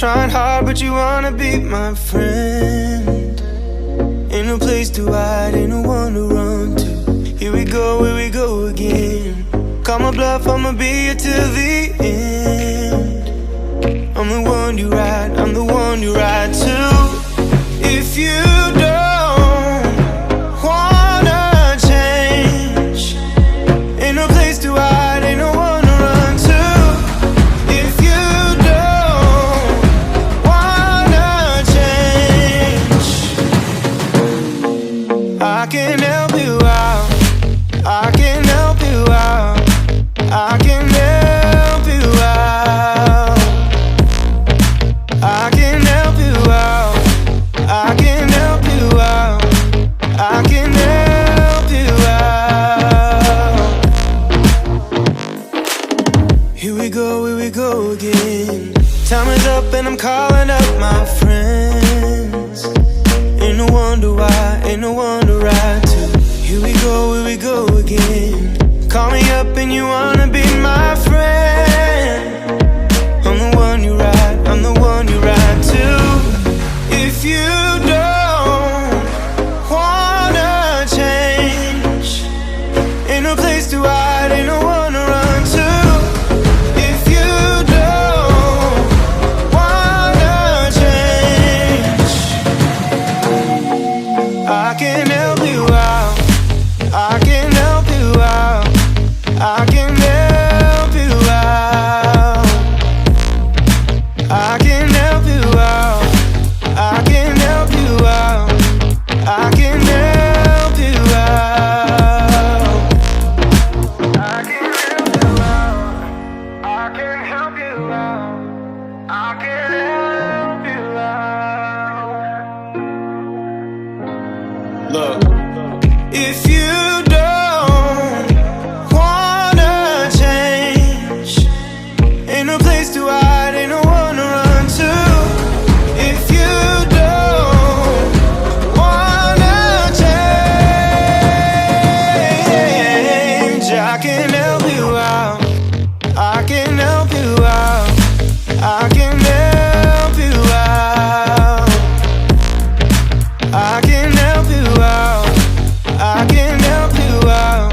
Trying hard, but you wanna be my friend. Ain't no place to hide, ain't no one to run to. Here we go again. Call my bluff, I'ma be here till the end. I'm the one you ride, I'm the one you ride to. If you don't wanna change, ain't no place to hide, ain't no one to run to. If you don't wanna change, I can help you out, I can help you out, I can help you out, I can help you out, I can help you out, I can help you out. Here we go again. Time is up and I'm calling up my friends. Ain't no wonder why, ain't no one to ride to. Here we go again. Call me up and you wanna be my friend. I'm the one you ride, I'm the one you ride to. If you don't wanna change, ain't no place to hide, ain't no one to run to. If you don't wanna change, I can help you out, I can help you out, I can help you out, I can help you out, I can help you out, I can help you out, I can help you out, I can help you out, I can help you out. Look, if you don't wanna change, ain't no place to hide, ain't no one to run to. If you don't wanna change, I can help you out, I can help you out, I can help you out, I can help you out, I can help you out,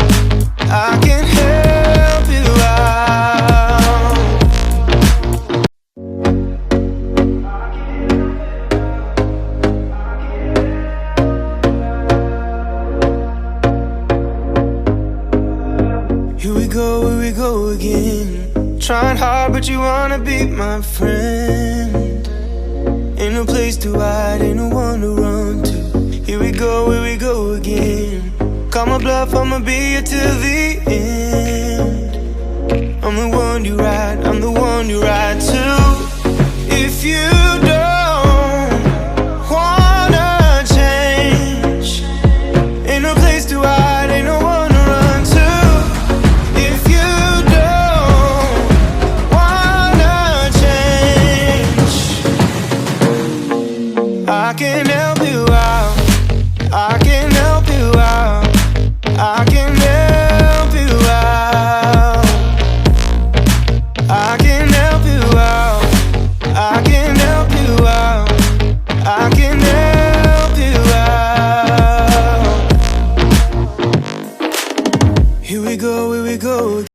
I can help you out. Here we go again. Trying hard, but you wanna be my friend. Ain't no place to hide, ain't no one to run to. Here we go again. Call my bluff, I'ma be here till the end. I'm the one you ride, I'm the one you ride to.